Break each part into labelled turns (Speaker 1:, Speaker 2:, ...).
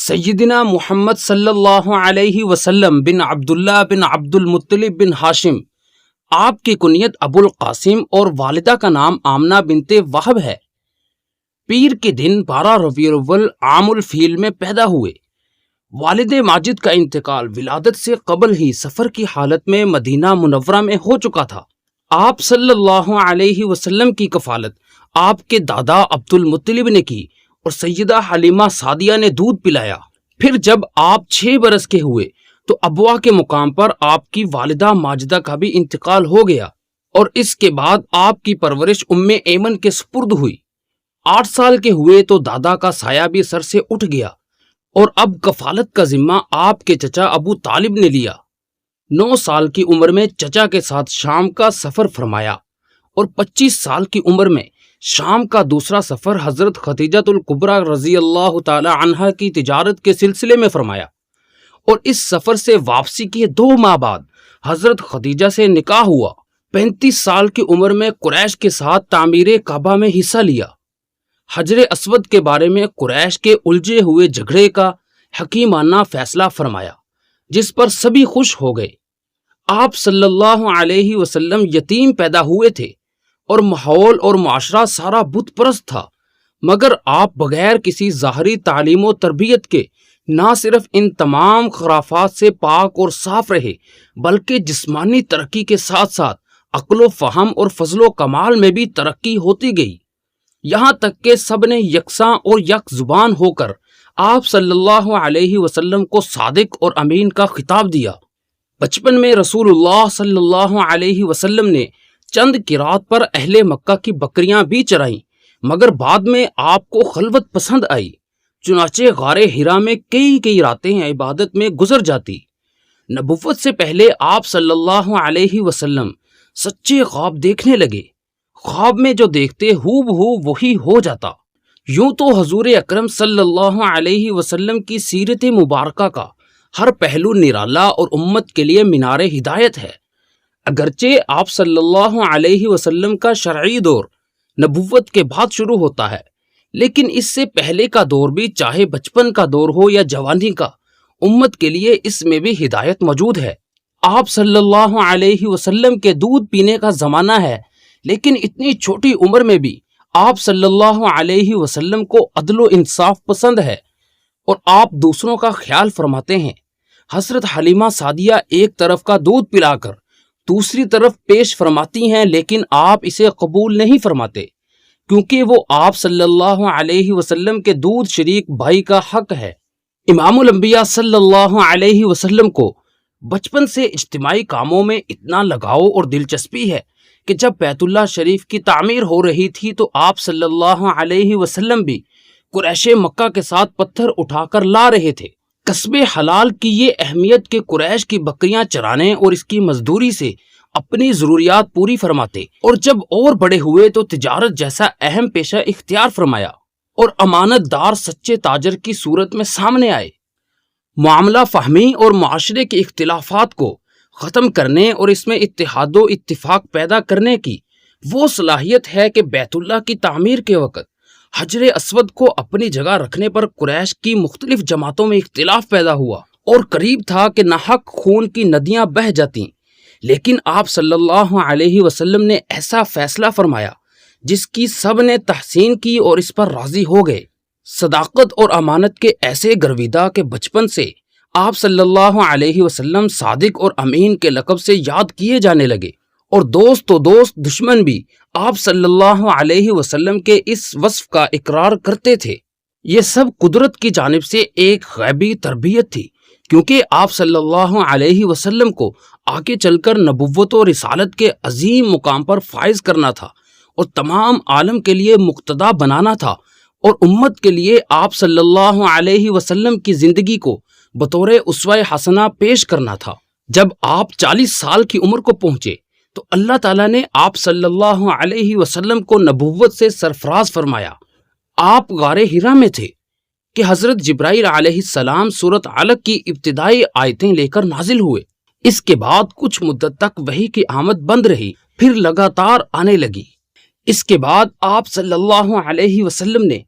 Speaker 1: سیدنا محمد صلی اللہ علیہ وسلم بن عبداللہ بن عبد المطلب بن ہاشم، آپ کی کنیت ابو القاسم اور والدہ کا نام آمنہ بنت وہب ہے۔ پیر کے دن 12 ربیع الاول عام الفیل میں پیدا ہوئے۔ والد ماجد کا انتقال ولادت سے قبل ہی سفر کی حالت میں مدینہ منورہ میں ہو چکا تھا۔ آپ صلی اللہ علیہ وسلم کی کفالت آپ کے دادا عبد المطلب نے کی اور سیدہ حلیمہ سعدیہ نے دودھ پلایا۔ پھر جب آپ 6 برس کے ہوئے تو ابوا کے مقام پر آپ کی والدہ ماجدہ کا بھی انتقال ہو گیا اور اس کے بعد آپ کی پرورش ام ایمن کے سپرد ہوئی۔ 8 سال کے ہوئے تو دادا کا سایہ بھی سر سے اٹھ گیا اور اب کفالت کا ذمہ آپ کے چچا ابو طالب نے لیا۔ 9 سال کی عمر میں چچا کے ساتھ شام کا سفر فرمایا اور 25 سال کی عمر میں شام کا دوسرا سفر حضرت خدیجۃ الکبریٰ رضی اللہ تعالی عنہا کی تجارت کے سلسلے میں فرمایا، اور اس سفر سے واپسی کے 2 ماہ بعد حضرت خدیجہ سے نکاح ہوا۔ 35 سال کی عمر میں قریش کے ساتھ تعمیر کعبہ میں حصہ لیا۔ حجر اسود کے بارے میں قریش کے الجھے ہوئے جھگڑے کا حکیمانہ فیصلہ فرمایا، جس پر سبھی خوش ہو گئے۔ آپ صلی اللہ علیہ وسلم یتیم پیدا ہوئے تھے اور ماحول اور معاشرہ سارا بت پرست تھا، مگر آپ بغیر کسی ظاہری تعلیم و تربیت کے نہ صرف ان تمام خرافات سے پاک اور صاف رہے، بلکہ جسمانی ترقی کے ساتھ ساتھ عقل و فہم اور فضل و کمال میں بھی ترقی ہوتی گئی، یہاں تک کہ سب نے یکساں اور یک زبان ہو کر آپ صلی اللہ علیہ وسلم کو صادق اور امین کا خطاب دیا۔ بچپن میں رسول اللہ صلی اللہ علیہ وسلم نے چند قرات پر اہل مکہ کی بکریاں بھی چرائیں، مگر بعد میں آپ کو خلوت پسند آئی، چنانچہ غار حرا میں کئی راتیں عبادت میں گزر جاتی۔ نبوت سے پہلے آپ صلی اللہ علیہ وسلم سچے خواب دیکھنے لگے۔ خواب میں جو دیکھتے ہو وہی ہو جاتا۔ یوں تو حضور اکرم صلی اللہ علیہ وسلم کی سیرت مبارکہ کا ہر پہلو نرالا اور امت کے لیے مینار ہدایت ہے۔ اگرچہ آپ صلی اللہ علیہ وسلم کا شرعی دور نبوت کے بعد شروع ہوتا ہے، لیکن اس سے پہلے کا دور بھی، چاہے بچپن کا دور ہو یا جوانی کا، امت کے لیے اس میں بھی ہدایت موجود ہے۔ آپ صلی اللہ علیہ وسلم کے دودھ پینے کا زمانہ ہے، لیکن اتنی چھوٹی عمر میں بھی آپ صلی اللہ علیہ وسلم کو عدل و انصاف پسند ہے اور آپ دوسروں کا خیال فرماتے ہیں۔ حضرت حلیمہ سعدیہ ایک طرف کا دودھ پلا کر دوسری طرف پیش فرماتی ہیں، لیکن آپ اسے قبول نہیں فرماتے، کیونکہ وہ آپ صلی اللہ علیہ وسلم کے دودھ شریک بھائی کا حق ہے۔ امام الانبیاء صلی اللہ علیہ وسلم کو بچپن سے اجتماعی کاموں میں اتنا لگاؤ اور دلچسپی ہے کہ جب بیت اللہ شریف کی تعمیر ہو رہی تھی تو آپ صلی اللہ علیہ وسلم بھی قریش مکہ کے ساتھ پتھر اٹھا کر لا رہے تھے۔ کسب حلال کی یہ اہمیت کہ قریش کی بکریاں چرانے اور اس کی مزدوری سے اپنی ضروریات پوری فرماتے، اور جب اور بڑے ہوئے تو تجارت جیسا اہم پیشہ اختیار فرمایا اور امانت دار سچے تاجر کی صورت میں سامنے آئے۔ معاملہ فہمی اور معاشرے کے اختلافات کو ختم کرنے اور اس میں اتحاد و اتفاق پیدا کرنے کی وہ صلاحیت ہے کہ بیت اللہ کی تعمیر کے وقت حجر اسود کو اپنی جگہ رکھنے پر قریش کی مختلف جماعتوں میں اختلاف پیدا ہوا اور قریب تھا کہ ناحق خون کی ندیاں بہہ جاتیں، لیکن آپ صلی اللہ علیہ وسلم نے ایسا فیصلہ فرمایا جس کی سب نے تحسین کی اور اس پر راضی ہو گئے۔ صداقت اور امانت کے ایسے گرویدہ کہ بچپن سے آپ صلی اللہ علیہ وسلم صادق اور امین کے لقب سے یاد کیے جانے لگے، اور دوست و دوست دشمن بھی آپ صلی اللہ علیہ وسلم کے اس وصف کا اقرار کرتے تھے۔ یہ سب قدرت کی جانب سے ایک غیبی تربیت تھی، کیونکہ آپ صلی اللہ علیہ وسلم کو آگے چل کر نبوت و رسالت کے عظیم مقام پر فائز کرنا تھا اور تمام عالم کے لیے مقتدا بنانا تھا، اور امت کے لیے آپ صلی اللہ علیہ وسلم کی زندگی کو بطور اسوہ حسنہ پیش کرنا تھا۔ جب آپ 40 سال کی عمر کو پہنچے تو اللہ تعالیٰ نے آپ صلی اللہ علیہ وسلم کو نبوت سے سرفراز فرمایا۔ آپ غار حرا میں تھے کہ حضرت جبرائیل علیہ السلام سورۃ علق کی ابتدائی آیتیں لے کر نازل ہوئے۔ اس کے بعد کچھ مدت تک وحی کی آمد بند رہی، پھر لگاتار آنے لگی۔ اس کے بعد آپ صلی اللہ علیہ وسلم نے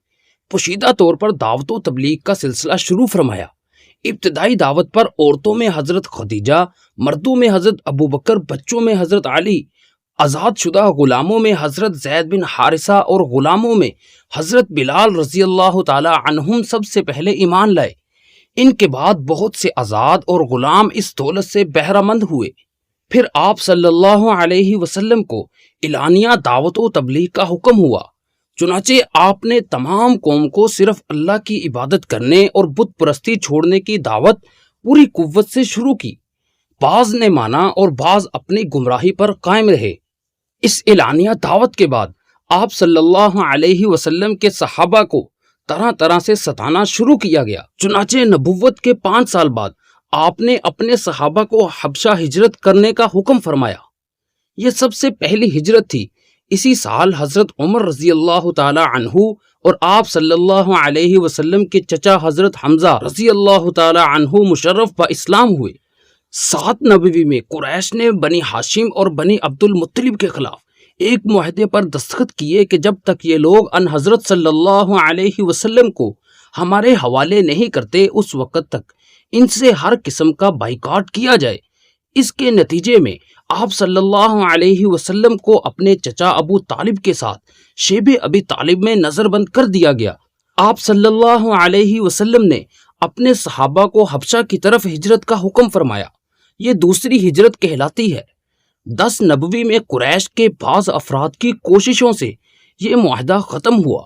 Speaker 1: پوشیدہ طور پر دعوت و تبلیغ کا سلسلہ شروع فرمایا۔ ابتدائی دعوت پر عورتوں میں حضرت خدیجہ، مردوں میں حضرت ابو بکر، بچوں میں حضرت علی، آزاد شدہ غلاموں میں حضرت زید بن حارثہ اور غلاموں میں حضرت بلال رضی اللہ تعالی عنہم سب سے پہلے ایمان لائے۔ ان کے بعد بہت سے آزاد اور غلام اس دولت سے بہرہ مند ہوئے۔ پھر آپ صلی اللہ علیہ وسلم کو اعلانیہ دعوت و تبلیغ کا حکم ہوا۔ چنانچہ آپ نے تمام قوم کو صرف اللہ کی عبادت کرنے اور بت پرستی چھوڑنے کی دعوت پوری قوت سے شروع کی۔ بعض نے مانا اور بعض اپنی گمراہی پر قائم رہے۔ اس اعلانیہ دعوت کے بعد آپ صلی اللہ علیہ وسلم کے صحابہ کو طرح طرح سے ستانا شروع کیا گیا۔ چنانچہ نبوت کے 5 سال بعد آپ نے اپنے صحابہ کو حبشہ ہجرت کرنے کا حکم فرمایا۔ یہ سب سے پہلی ہجرت تھی۔ اسی سال حضرت عمر رضی اللہ تعالی عنہ اور آپ صلی اللہ علیہ وسلم کے چچا حضرت حمزہ رضی اللہ تعالی عنہ مشرف با اسلام ہوئے۔ 7 نبوی میں قریش نے بنی ہاشم اور بنی عبد المطلب کے خلاف ایک معاہدے پر دستخط کیے کہ جب تک یہ لوگ ان حضرت صلی اللہ علیہ وسلم کو ہمارے حوالے نہیں کرتے اس وقت تک ان سے ہر قسم کا بائیکاٹ کیا جائے۔ اس کے نتیجے میں آپ صلی اللہ علیہ وسلم کو اپنے چچا ابو طالب کے ساتھ شیب ابی طالب میں نظر بند کر دیا گیا۔ آپ صلی اللہ علیہ وسلم نے اپنے صحابہ کو حبشہ کی طرف ہجرت کا حکم فرمایا۔ یہ دوسری ہجرت کہلاتی ہے۔ 10 نبوی میں قریش کے بعض افراد کی کوششوں سے یہ معاہدہ ختم ہوا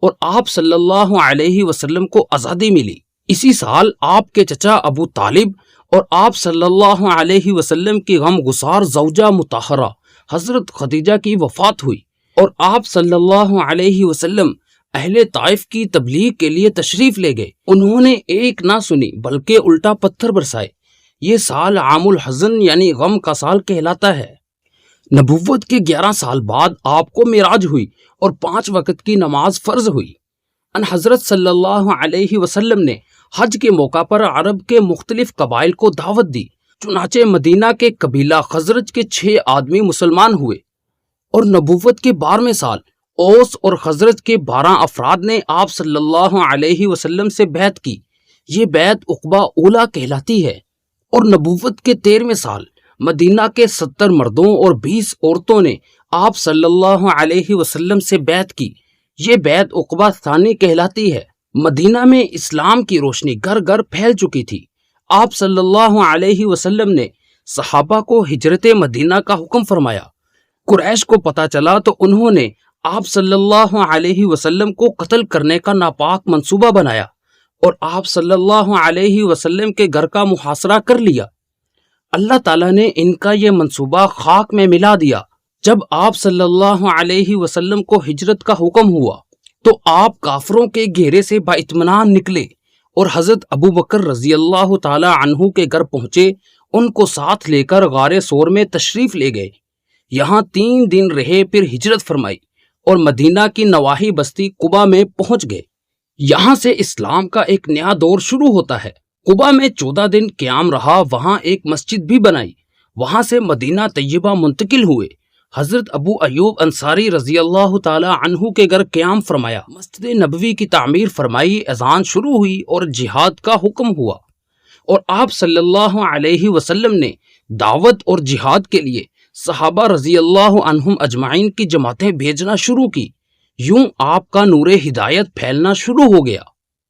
Speaker 1: اور آپ صلی اللہ علیہ وسلم کو آزادی ملی۔ اسی سال آپ کے چچا ابو طالب اور آپ صلی اللہ علیہ وسلم کی غم گسار زوجہ مطہرہ حضرت خدیجہ کی وفات ہوئی اور آپ صلی اللہ علیہ وسلم اہل طائف کی تبلیغ کے لیے تشریف لے گئے۔ انہوں نے ایک نہ سنی بلکہ الٹا پتھر برسائے۔ یہ سال عام الحزن یعنی غم کا سال کہلاتا ہے۔ نبوت کے 11 سال بعد آپ کو معراج ہوئی اور 5 وقت کی نماز فرض ہوئی۔ ان حضرت صلی اللہ علیہ وسلم نے حج کے موقع پر عرب کے مختلف قبائل کو دعوت دی۔ چنانچہ مدینہ کے قبیلہ خزرج کے 6 آدمی مسلمان ہوئے اور نبوت کے 12ویں سال اوس اور خزرج کے 12 افراد نے آپ صلی اللہ علیہ وسلم سے بیعت کی۔ یہ بیعت عقبہ اولیٰ کہلاتی ہے۔ اور نبوت کے 13ویں سال مدینہ کے 70 مردوں اور 20 عورتوں نے آپ صلی اللہ علیہ وسلم سے بیعت کی۔ یہ بیعت عقبہ ثانی کہلاتی ہے۔ مدینہ میں اسلام کی روشنی گھر گھر پھیل چکی تھی۔ آپ صلی اللہ علیہ وسلم نے صحابہ کو ہجرت مدینہ کا حکم فرمایا۔ قریش کو پتہ چلا تو انہوں نے آپ صلی اللہ علیہ وسلم کو قتل کرنے کا ناپاک منصوبہ بنایا اور آپ صلی اللہ علیہ وسلم کے گھر کا محاصرہ کر لیا۔ اللہ تعالیٰ نے ان کا یہ منصوبہ خاک میں ملا دیا۔ جب آپ صلی اللہ علیہ وسلم کو ہجرت کا حکم ہوا تو آپ کافروں کے گھیرے سے با اطمینان نکلے اور حضرت ابو بکر رضی اللہ تعالی عنہ کے گھر پہنچے۔ ان کو ساتھ لے کر غار سور میں تشریف لے گئے۔ یہاں 3 دن رہے، پھر ہجرت فرمائی اور مدینہ کی نواحی بستی قبا میں پہنچ گئے۔ یہاں سے اسلام کا ایک نیا دور شروع ہوتا ہے۔ قبا میں 14 دن قیام رہا، وہاں ایک مسجد بھی بنائی۔ وہاں سے مدینہ طیبہ منتقل ہوئے۔ حضرت ابو ایوب انصاری رضی اللہ تعالی عنہ کے گھر قیام فرمایا، مسجد نبوی کی تعمیر فرمائی، اذان شروع ہوئی اور جہاد کا حکم ہوا، اور آپ صلی اللہ علیہ وسلم نے دعوت اور جہاد کے لیے صحابہ رضی اللہ عنہم اجمعین کی جماعتیں بھیجنا شروع کی۔ یوں آپ کا نور ہدایت پھیلنا شروع ہو گیا۔